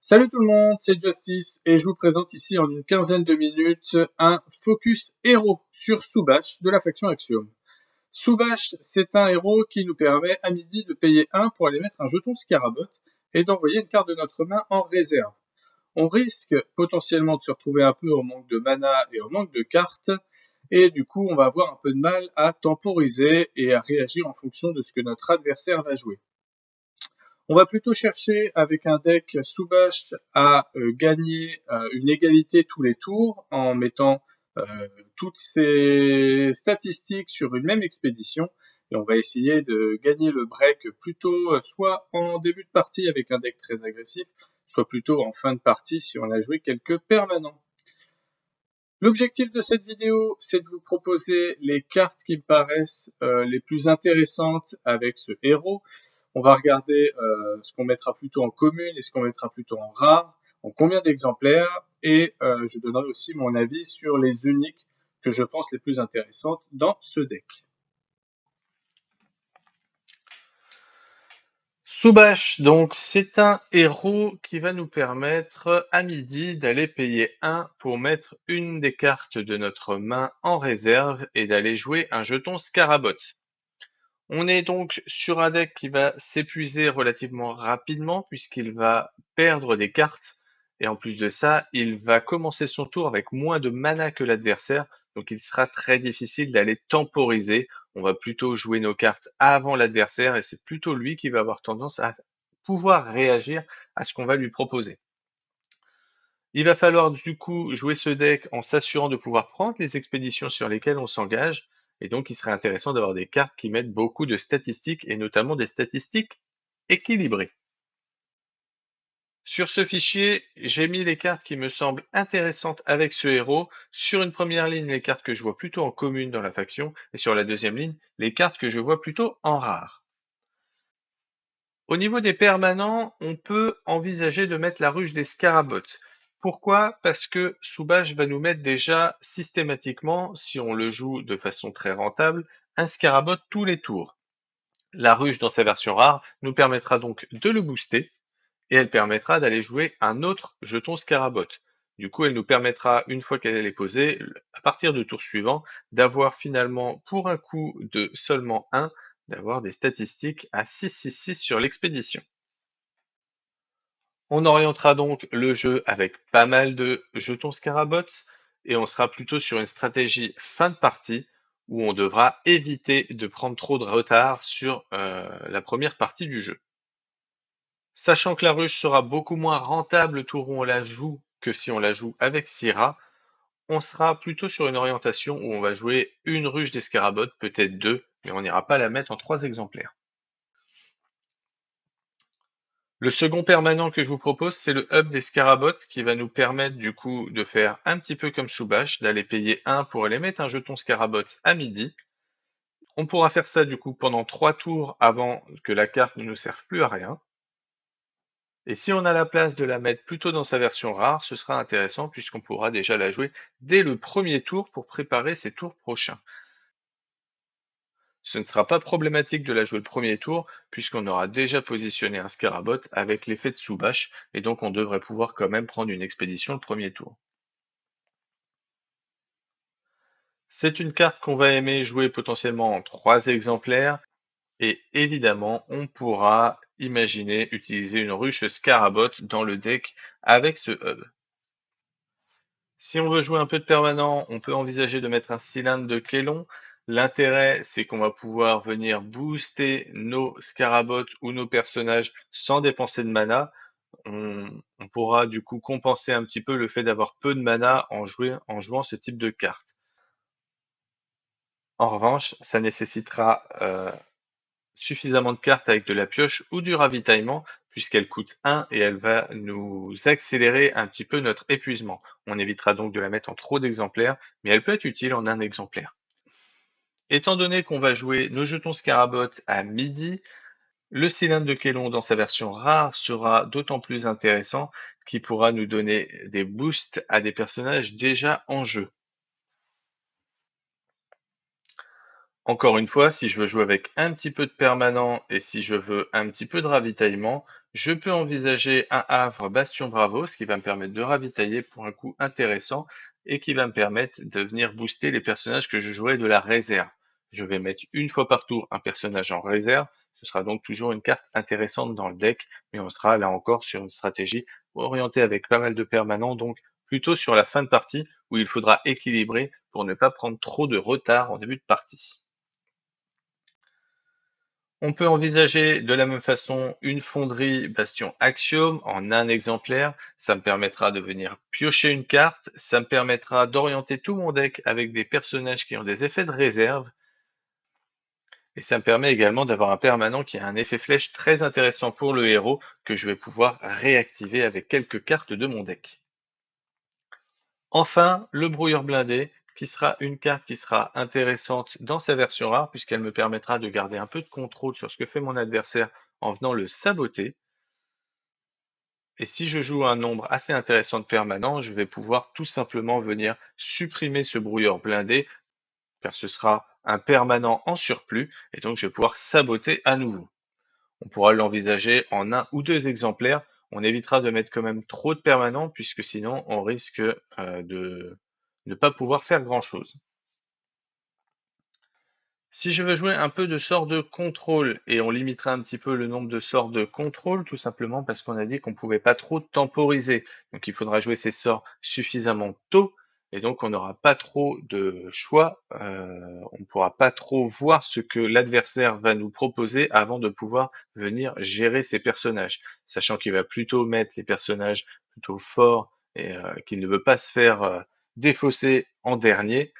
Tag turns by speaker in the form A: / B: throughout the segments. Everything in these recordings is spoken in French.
A: Salut tout le monde, c'est Justice et je vous présente ici en une quinzaine de minutes un focus héros sur Soubash de la faction Axiom. Soubash, c'est un héros qui nous permet à midi de payer 1 pour aller mettre un jeton Scarabot et d'envoyer une carte de notre main en réserve. On risque potentiellement de se retrouver un peu au manque de mana et au manque de cartes, et du coup on va avoir un peu de mal à temporiser et à réagir en fonction de ce que notre adversaire va jouer. On va plutôt chercher avec un deck Soubash à gagner une égalité tous les tours en mettant toutes ces statistiques sur une même expédition, et on va essayer de gagner le break plutôt soit en début de partie avec un deck très agressif, soit plutôt en fin de partie si on a joué quelques permanents. L'objectif de cette vidéo, c'est de vous proposer les cartes qui me paraissent les plus intéressantes avec ce héros. On va regarder ce qu'on mettra plutôt en commune et ce qu'on mettra plutôt en rare, en combien d'exemplaires, et je donnerai aussi mon avis sur les uniques que je pense les plus intéressantes dans ce deck.
B: Soubash, donc, c'est un héros qui va nous permettre à midi d'aller payer 1 pour mettre une des cartes de notre main en réserve et d'aller jouer un jeton Scarabot. On est donc sur un deck qui va s'épuiser relativement rapidement puisqu'il va perdre des cartes et en plus de ça, il va commencer son tour avec moins de mana que l'adversaire, donc il sera très difficile d'aller temporiser. On va plutôt jouer nos cartes avant l'adversaire et c'est plutôt lui qui va avoir tendance à pouvoir réagir à ce qu'on va lui proposer. Il va falloir du coup jouer ce deck en s'assurant de pouvoir prendre les expéditions sur lesquelles on s'engage, et donc il serait intéressant d'avoir des cartes qui mettent beaucoup de statistiques, et notamment des statistiques équilibrées. Sur ce fichier, j'ai mis les cartes qui me semblent intéressantes avec ce héros. Sur une première ligne, les cartes que je vois plutôt en commune dans la faction, et sur la deuxième ligne, les cartes que je vois plutôt en rare. Au niveau des permanents, on peut envisager de mettre la ruche des Scarabots. Pourquoi? Parce que Soubash va nous mettre déjà systématiquement, si on le joue de façon très rentable, un Scarabot tous les tours. La ruche dans sa version rare nous permettra donc de le booster et elle permettra d'aller jouer un autre jeton Scarabot. Du coup, elle nous permettra, une fois qu'elle est posée, à partir du tour suivant, d'avoir finalement, pour un coût de seulement 1, d'avoir des statistiques à 6-6-6 sur l'expédition. On orientera donc le jeu avec pas mal de jetons Scarabot et on sera plutôt sur une stratégie fin de partie où on devra éviter de prendre trop de retard sur la première partie du jeu. Sachant que la ruche sera beaucoup moins rentable le tour où on la joue que si on la joue avec Syrah, on sera plutôt sur une orientation où on va jouer une ruche des Scarabots, peut-être 2, mais on n'ira pas la mettre en 3 exemplaires. Le second permanent que je vous propose, c'est le hub des Scarabots qui va nous permettre du coup de faire un petit peu comme Soubash, d'aller payer 1 pour aller mettre un jeton Scarabot à midi. On pourra faire ça du coup pendant 3 tours avant que la carte ne nous serve plus à rien. Et si on a la place de la mettre plutôt dans sa version rare, ce sera intéressant puisqu'on pourra déjà la jouer dès le premier tour pour préparer ses tours prochains. Ce ne sera pas problématique de la jouer le premier tour, puisqu'on aura déjà positionné un Scarabot avec l'effet de Soubash, et donc on devrait pouvoir quand même prendre une expédition le premier tour. C'est une carte qu'on va aimer jouer potentiellement en 3 exemplaires, et évidemment on pourra imaginer utiliser une ruche Scarabot dans le deck avec ce hub. Si on veut jouer un peu de permanent, on peut envisager de mettre un cylindre de Kélon. L'intérêt, c'est qu'on va pouvoir venir booster nos Scarabots ou nos personnages sans dépenser de mana. On pourra du coup compenser un petit peu le fait d'avoir peu de mana en jouant ce type de carte. En revanche, ça nécessitera suffisamment de cartes avec de la pioche ou du ravitaillement, puisqu'elle coûte 1 et elle va nous accélérer un petit peu notre épuisement. On évitera donc de la mettre en trop d'exemplaires, mais elle peut être utile en un exemplaire. Étant donné qu'on va jouer nos jetons Scarabot à midi, le cylindre de Kélon dans sa version rare sera d'autant plus intéressant qu'il pourra nous donner des boosts à des personnages déjà en jeu. Encore une fois, si je veux jouer avec un petit peu de permanent et si je veux un petit peu de ravitaillement, Je peux envisager un havre Bastion Bravo, ce qui va me permettre de ravitailler pour un coût intéressant et qui va me permettre de venir booster les personnages que je jouerai de la réserve. Je vais mettre une fois par tour un personnage en réserve, ce sera donc toujours une carte intéressante dans le deck, mais on sera là encore sur une stratégie orientée avec pas mal de permanents, donc plutôt sur la fin de partie où il faudra équilibrer pour ne pas prendre trop de retard en début de partie. On peut envisager de la même façon une fonderie Bastion Axiom en un exemplaire. Ça me permettra de venir piocher une carte. Ça me permettra d'orienter tout mon deck avec des personnages qui ont des effets de réserve. Et ça me permet également d'avoir un permanent qui a un effet flèche très intéressant pour le héros que je vais pouvoir réactiver avec quelques cartes de mon deck. Enfin, le brouilleur blindé, qui sera une carte qui sera intéressante dans sa version rare, puisqu'elle me permettra de garder un peu de contrôle sur ce que fait mon adversaire en venant le saboter. Et si je joue un nombre assez intéressant de permanents, je vais pouvoir tout simplement venir supprimer ce brouilleur blindé, car ce sera un permanent en surplus, et donc je vais pouvoir saboter à nouveau. On pourra l'envisager en un ou deux exemplaires. On évitera de mettre quand même trop de permanents, puisque sinon on risque de ne pas pouvoir faire grand-chose. Si je veux jouer un peu de sorts de contrôle, et on limitera un petit peu le nombre de sorts de contrôle, tout simplement parce qu'on a dit qu'on pouvait pas trop temporiser. Donc il faudra jouer ces sorts suffisamment tôt, et donc on n'aura pas trop de choix, on ne pourra pas trop voir ce que l'adversaire va nous proposer avant de pouvoir venir gérer ses personnages. Sachant qu'il va plutôt mettre les personnages plutôt forts et qu'il ne veut pas se faire défausser en dernier,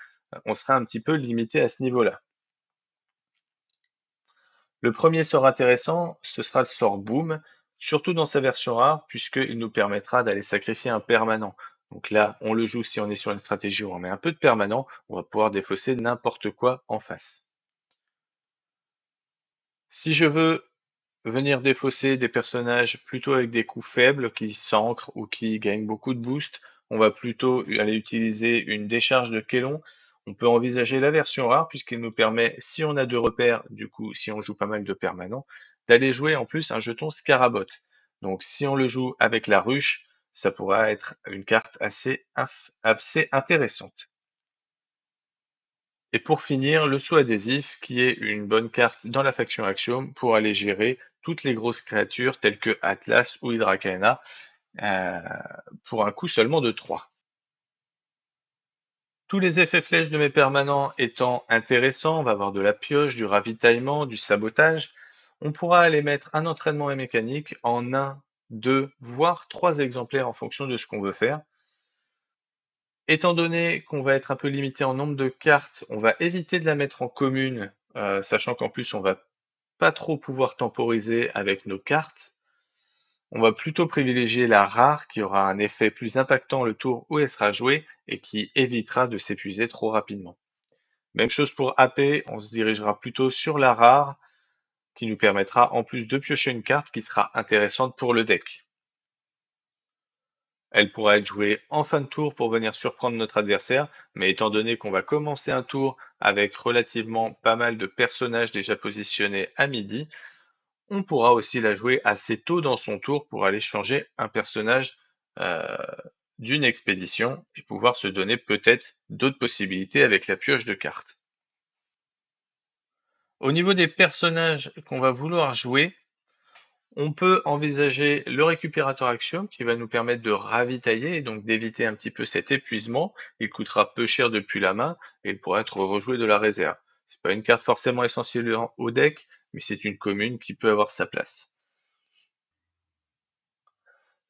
B: on sera un petit peu limité à ce niveau-là. Le premier sort intéressant, ce sera le sort Boom, surtout dans sa version rare, puisqu'il nous permettra d'aller sacrifier un permanent. Donc là, on le joue si on est sur une stratégie où on met un peu de permanent, on va pouvoir défausser n'importe quoi en face. Si je veux venir défausser des personnages plutôt avec des coups faibles, qui s'ancrent ou qui gagnent beaucoup de boost, on va plutôt aller utiliser une décharge de Kélon. On peut envisager la version rare puisqu'il nous permet, si on a deux repères, du coup si on joue pas mal de permanents, d'aller jouer en plus un jeton Scarabot. Donc si on le joue avec la ruche, ça pourra être une carte assez intéressante. Et pour finir, le saut adhésif, qui est une bonne carte dans la faction Axiom pour aller gérer toutes les grosses créatures telles que Atlas ou Hydracaena, euh, pour un coût seulement de 3. Tous les effets flèches de mes permanents étant intéressants, on va avoir de la pioche, du ravitaillement, du sabotage. On pourra aller mettre un entraînement et mécanique en 1, 2, voire 3 exemplaires en fonction de ce qu'on veut faire. Étant donné qu'on va être un peu limité en nombre de cartes, on va éviter de la mettre en commune, sachant qu'en plus on va pas trop pouvoir temporiser avec nos cartes. On va plutôt privilégier la rare qui aura un effet plus impactant le tour où elle sera jouée et qui évitera de s'épuiser trop rapidement. Même chose pour AP, on se dirigera plutôt sur la rare qui nous permettra en plus de piocher une carte qui sera intéressante pour le deck. Elle pourra être jouée en fin de tour pour venir surprendre notre adversaire, mais étant donné qu'on va commencer un tour avec relativement pas mal de personnages déjà positionnés à midi, on pourra aussi la jouer assez tôt dans son tour pour aller changer un personnage euh, d'une expédition et pouvoir se donner peut-être d'autres possibilités avec la pioche de cartes. Au niveau des personnages qu'on va vouloir jouer, on peut envisager le récupérateur Axiom qui va nous permettre de ravitailler et donc d'éviter un petit peu cet épuisement. Il coûtera peu cher depuis la main et il pourra être rejoué de la réserve. C'est pas une carte forcément essentielle au deck, mais c'est une commune qui peut avoir sa place.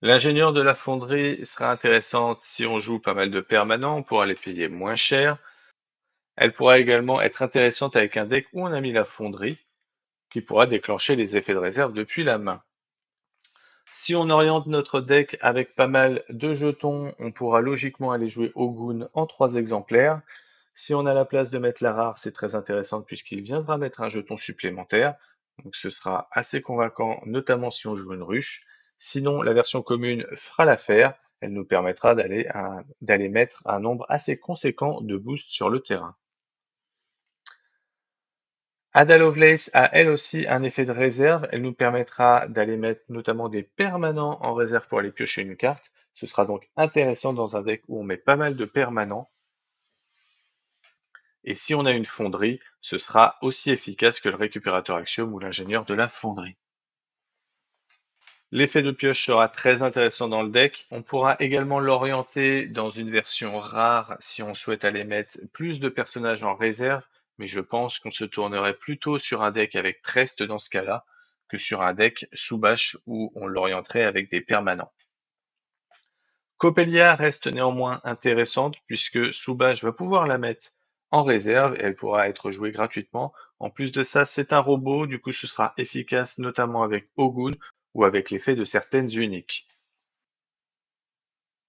B: L'ingénieur de la fonderie sera intéressante si on joue pas mal de permanents pour aller payer moins cher. Elle pourra également être intéressante avec un deck où on a mis la fonderie, qui pourra déclencher les effets de réserve depuis la main. Si on oriente notre deck avec pas mal de jetons, on pourra logiquement aller jouer Ogun en 3 exemplaires. Si on a la place de mettre la rare, c'est très intéressant puisqu'il viendra mettre un jeton supplémentaire. Donc ce sera assez convaincant, notamment si on joue une ruche. Sinon, la version commune fera l'affaire. Elle nous permettra d'aller mettre un nombre assez conséquent de boosts sur le terrain. Ada Lovelace a elle aussi un effet de réserve. Elle nous permettra d'aller mettre notamment des permanents en réserve pour aller piocher une carte. Ce sera donc intéressant dans un deck où on met pas mal de permanents. Et si on a une fonderie, ce sera aussi efficace que le récupérateur Axiom ou l'ingénieur de la fonderie. L'effet de pioche sera très intéressant dans le deck. On pourra également l'orienter dans une version rare si on souhaite aller mettre plus de personnages en réserve, mais je pense qu'on se tournerait plutôt sur un deck avec Trest dans ce cas-là, que sur un deck sous bâche où on l'orienterait avec des permanents. Coppelia reste néanmoins intéressante puisque sous bâche va pouvoir la mettre en réserve et elle pourra être jouée gratuitement. En plus de ça, c'est un robot, du coup ce sera efficace notamment avec Ogun ou avec l'effet de certaines uniques.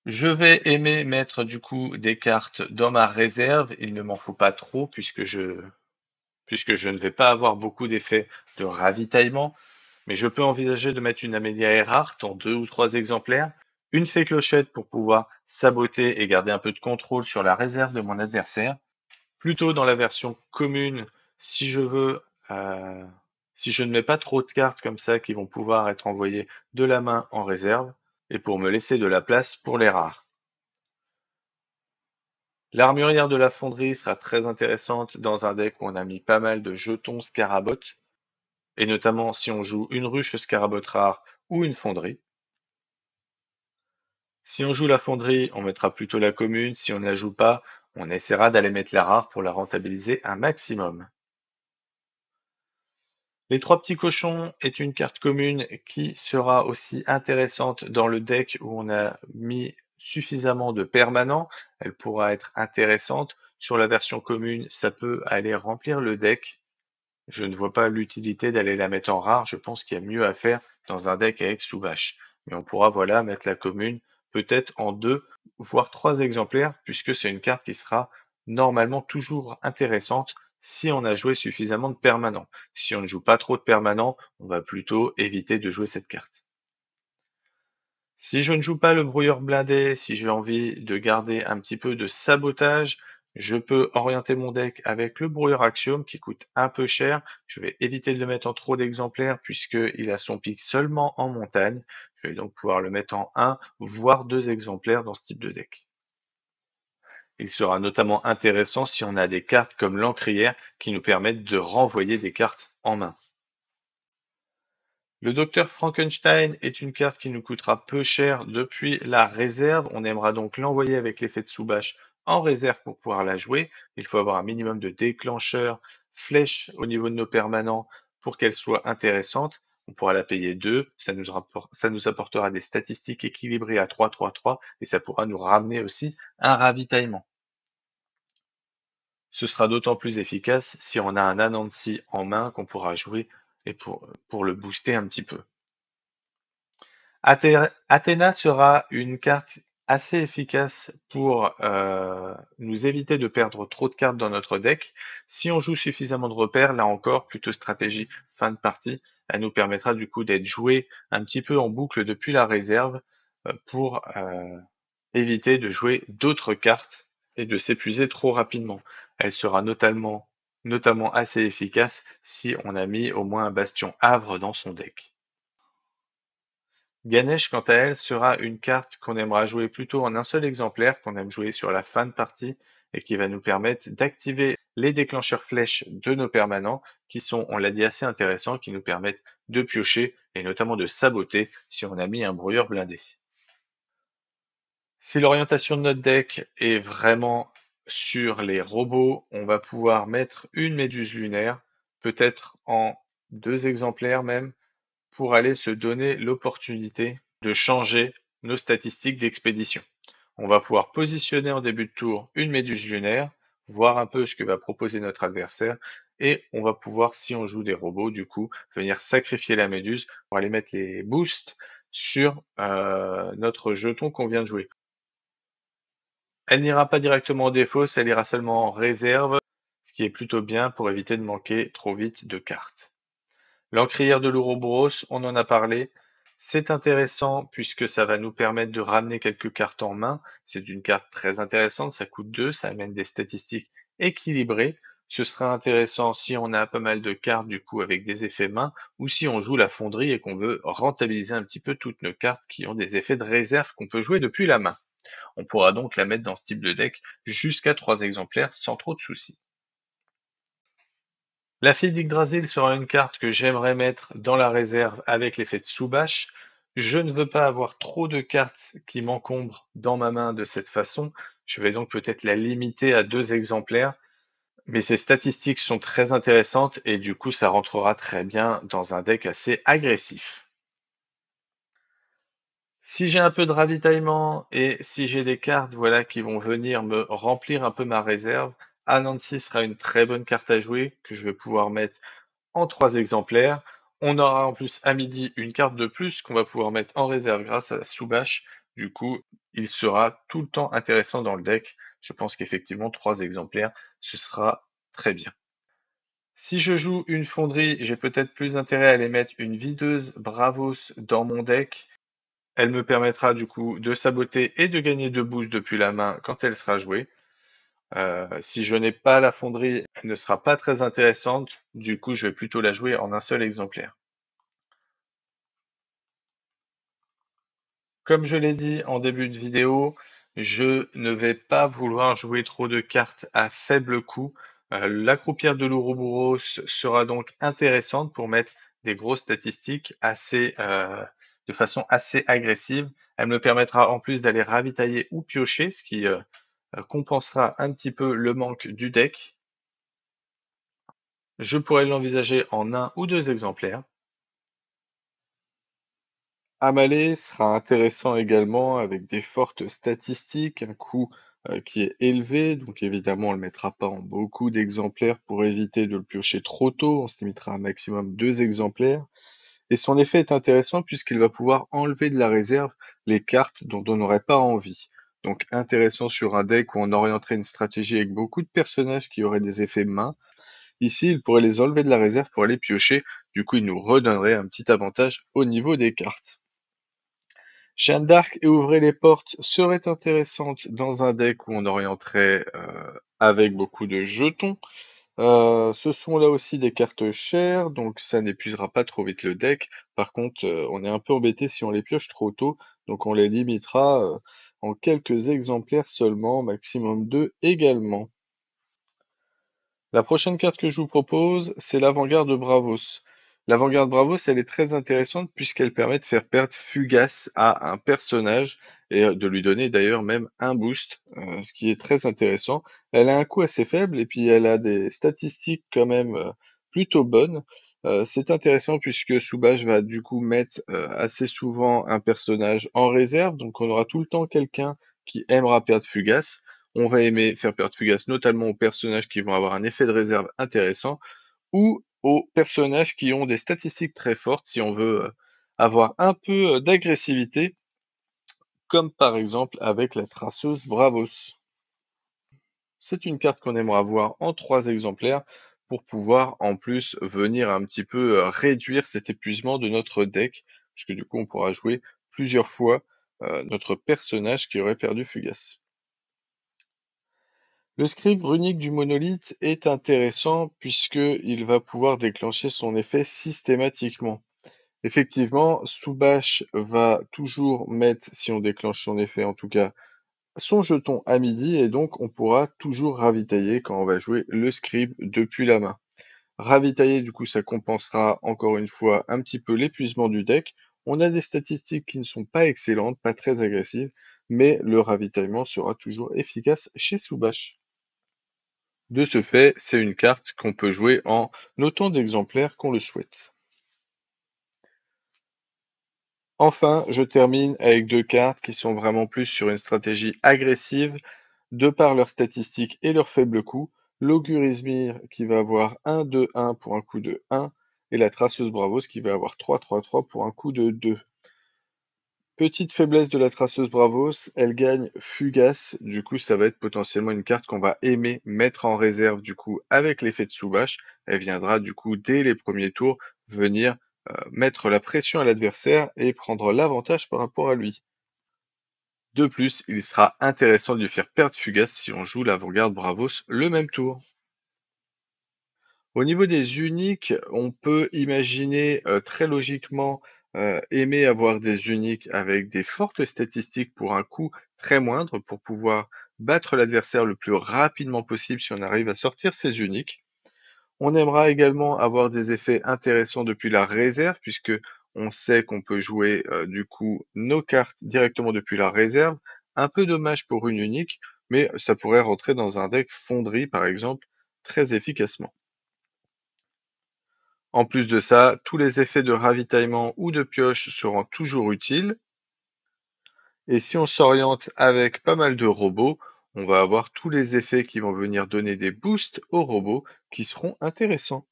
B: Je vais aimer mettre du coup des cartes dans ma réserve, il ne m'en faut pas trop puisque je ne vais pas avoir beaucoup d'effets de ravitaillement, mais je peux envisager de mettre une Amelia Earhart en 2 ou 3 exemplaires, une fée clochette pour pouvoir saboter et garder un peu de contrôle sur la réserve de mon adversaire, plutôt dans la version commune si je veux, si je ne mets pas trop de cartes comme ça qui vont pouvoir être envoyées de la main en réserve, et pour me laisser de la place pour les rares. L'armurière de la fonderie sera très intéressante dans un deck où on a mis pas mal de jetons Scarabot, et notamment si on joue une ruche Scarabot rare ou une fonderie. Si on joue la fonderie, on mettra plutôt la commune. Si on ne la joue pas, on essaiera d'aller mettre la rare pour la rentabiliser un maximum. Les trois petits cochons est une carte commune qui sera aussi intéressante dans le deck où on a mis suffisamment de permanents. Elle pourra être intéressante. Sur la version commune, ça peut aller remplir le deck. Je ne vois pas l'utilité d'aller la mettre en rare. Je pense qu'il y a mieux à faire dans un deck avec sous-vache. Mais on pourra, voilà, mettre la commune peut-être en 2, voire 3 exemplaires, puisque c'est une carte qui sera normalement toujours intéressante si on a joué suffisamment de permanents. Si on ne joue pas trop de permanents, on va plutôt éviter de jouer cette carte. Si je ne joue pas le brouilleur blindé, si j'ai envie de garder un petit peu de sabotage, je peux orienter mon deck avec le brouilleur Axiom qui coûte un peu cher. Je vais éviter de le mettre en trop d'exemplaires puisqu'il a son pic seulement en montagne. Je vais donc pouvoir le mettre en 1 voire 2 exemplaires dans ce type de deck. Il sera notamment intéressant si on a des cartes comme l'encrière qui nous permettent de renvoyer des cartes en main. Le docteur Frankenstein est une carte qui nous coûtera peu cher depuis la réserve. On aimera donc l'envoyer avec l'effet de sous-bâche en réserve pour pouvoir la jouer. Il faut avoir un minimum de déclencheurs, flèches au niveau de nos permanents pour qu'elle soit intéressante. On pourra la payer 2, ça nous apportera des statistiques équilibrées à 3-3-3 et ça pourra nous ramener aussi un ravitaillement. Ce sera d'autant plus efficace si on a un Anansi en main qu'on pourra jouer et pour le booster un petit peu. Athéna sera une carte assez efficace pour nous éviter de perdre trop de cartes dans notre deck. Si on joue suffisamment de repères, là encore, plutôt stratégie fin de partie, elle nous permettra du coup d'être joué un petit peu en boucle depuis la réserve pour éviter de jouer d'autres cartes et de s'épuiser trop rapidement. Elle sera notamment assez efficace si on a mis au moins un bastion havre dans son deck. Ganesh, quant à elle, sera une carte qu'on aimera jouer plutôt en un seul exemplaire, qu'on aime jouer sur la fin de partie, et qui va nous permettre d'activer les déclencheurs flèches de nos permanents, qui sont, on l'a dit, assez intéressants, qui nous permettent de piocher, et notamment de saboter si on a mis un brouilleur blindé. Si l'orientation de notre deck est vraiment sur les robots, on va pouvoir mettre une méduse lunaire, peut-être en 2 exemplaires même, pour aller se donner l'opportunité de changer nos statistiques d'expédition. On va pouvoir positionner en début de tour une méduse lunaire, voir un peu ce que va proposer notre adversaire, et on va pouvoir, si on joue des robots, du coup, venir sacrifier la méduse pour aller mettre les boosts sur notre jeton qu'on vient de jouer. Elle n'ira pas directement en défausse, elle ira seulement en réserve, ce qui est plutôt bien pour éviter de manquer trop vite de cartes. L'encrière de l'Ouroboros, on en a parlé. C'est intéressant puisque ça va nous permettre de ramener quelques cartes en main. C'est une carte très intéressante, ça coûte 2, ça amène des statistiques équilibrées. Ce sera intéressant si on a pas mal de cartes du coup avec des effets main ou si on joue la fonderie et qu'on veut rentabiliser un petit peu toutes nos cartes qui ont des effets de réserve qu'on peut jouer depuis la main. On pourra donc la mettre dans ce type de deck jusqu'à 3 exemplaires sans trop de soucis. La fille d'Yggdrasil sera une carte que j'aimerais mettre dans la réserve avec l'effet de Soubash. Je ne veux pas avoir trop de cartes qui m'encombrent dans ma main de cette façon. Je vais donc peut-être la limiter à 2 exemplaires. Mais ces statistiques sont très intéressantes et du coup ça rentrera très bien dans un deck assez agressif. Si j'ai un peu de ravitaillement et si j'ai des cartes voilà, qui vont venir me remplir un peu ma réserve, Anansi sera une très bonne carte à jouer que je vais pouvoir mettre en 3 exemplaires. On aura en plus à midi une carte de plus qu'on va pouvoir mettre en réserve grâce à Soubash. Du coup, il sera tout le temps intéressant dans le deck. Je pense qu'effectivement 3 exemplaires, ce sera très bien. Si je joue une fonderie, j'ai peut-être plus intérêt à aller mettre une videuse Bravos dans mon deck. Elle me permettra du coup de saboter et de gagner 2 boosts depuis la main quand elle sera jouée. Si je n'ai pas la fonderie, elle ne sera pas très intéressante. Du coup, je vais plutôt la jouer en un seul exemplaire. Comme je l'ai dit en début de vidéo, je ne vais pas vouloir jouer trop de cartes à faible coût. La croupière de l'Ouroboros sera donc intéressante pour mettre des grosses statistiques de façon assez agressive. Elle me permettra en plus d'aller ravitailler ou piocher, ce qui compensera un petit peu le manque du deck. Je pourrais l'envisager en 1 ou 2 exemplaires. Amalé sera intéressant également avec des fortes statistiques, un coût qui est élevé, donc évidemment on ne le mettra pas en beaucoup d'exemplaires pour éviter de le piocher trop tôt, on se limitera à un maximum 2 exemplaires. Et son effet est intéressant puisqu'il va pouvoir enlever de la réserve les cartes dont on n'aurait pas envie. Donc intéressant sur un deck où on orienterait une stratégie avec beaucoup de personnages qui auraient des effets main. Ici, il pourrait les enlever de la réserve pour aller piocher, du coup il nous redonnerait un petit avantage au niveau des cartes. Jeanne d'Arc et Ouvrez les portes serait intéressante dans un deck où on orienterait avec beaucoup de jetons. Ce sont là aussi des cartes chères, donc ça n'épuisera pas trop vite le deck. Par contre, on est un peu embêté si on les pioche trop tôt, donc on les limitera en quelques exemplaires seulement, maximum 2 également. La prochaine carte que je vous propose, c'est l'Avant-Garde Bravos. L'Avant-Garde Bravos, elle est très intéressante puisqu'elle permet de faire perdre Fugace à un personnage et de lui donner d'ailleurs même un boost, ce qui est très intéressant. Elle a un coût assez faible et puis elle a des statistiques quand même plutôt bonnes. C'est intéressant puisque Soubash va du coup mettre assez souvent un personnage en réserve, donc on aura tout le temps quelqu'un qui aimera perdre Fugace. On va aimer faire perdre Fugace notamment aux personnages qui vont avoir un effet de réserve intéressant ou aux personnages qui ont des statistiques très fortes si on veut avoir un peu d'agressivité, comme par exemple avec la traceuse Bravos. C'est une carte qu'on aimerait avoir en 3 exemplaires pour pouvoir en plus venir un petit peu réduire cet épuisement de notre deck, puisque du coup on pourra jouer plusieurs fois notre personnage qui aurait perdu Fugace. Le script runique du monolithe est intéressant puisqu'il va pouvoir déclencher son effet systématiquement. Effectivement, Soubash va toujours mettre, si on déclenche son effet en tout cas, son jeton à midi et donc on pourra toujours ravitailler quand on va jouer le scribe depuis la main. Ravitailler, du coup, ça compensera encore une fois un petit peu l'épuisement du deck. On a des statistiques qui ne sont pas excellentes, pas très agressives, mais le ravitaillement sera toujours efficace chez Soubash. De ce fait, c'est une carte qu'on peut jouer en autant d'exemplaires qu'on le souhaite. Enfin, je termine avec 2 cartes qui sont vraiment plus sur une stratégie agressive, de par leurs statistiques et leur faible coût. L'Augure Izmir qui va avoir 1-2-1 pour un coût de 1, et la Traceuse Bravos qui va avoir 3-3-3 pour un coût de 2. Petite faiblesse de la traceuse Bravos, elle gagne Fugace, du coup ça va être potentiellement une carte qu'on va aimer mettre en réserve du coup avec l'effet de Soubash. Elle viendra du coup dès les premiers tours venir mettre la pression à l'adversaire et prendre l'avantage par rapport à lui. De plus, il sera intéressant de lui faire perdre Fugace si on joue l'avant-garde Bravos le même tour. Au niveau des uniques, on peut imaginer très logiquement aimer avoir des uniques avec des fortes statistiques pour un coût très moindre pour pouvoir battre l'adversaire le plus rapidement possible si on arrive à sortir ces uniques. On aimera également avoir des effets intéressants depuis la réserve puisque on sait qu'on peut jouer du coup nos cartes directement depuis la réserve. Un peu dommage pour une unique, mais ça pourrait rentrer dans un deck fonderie par exemple très efficacement. En plus de ça, tous les effets de ravitaillement ou de pioche seront toujours utiles. Et si on s'oriente avec pas mal de robots, on va avoir tous les effets qui vont venir donner des boosts aux robots qui seront intéressants.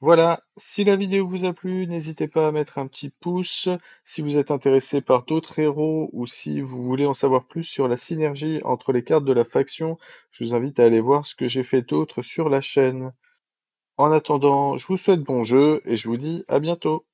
B: Voilà, si la vidéo vous a plu, n'hésitez pas à mettre un petit pouce. Si vous êtes intéressé par d'autres héros ou si vous voulez en savoir plus sur la synergie entre les cartes de la faction, je vous invite à aller voir ce que j'ai fait d'autre sur la chaîne. En attendant, je vous souhaite bon jeu et je vous dis à bientôt.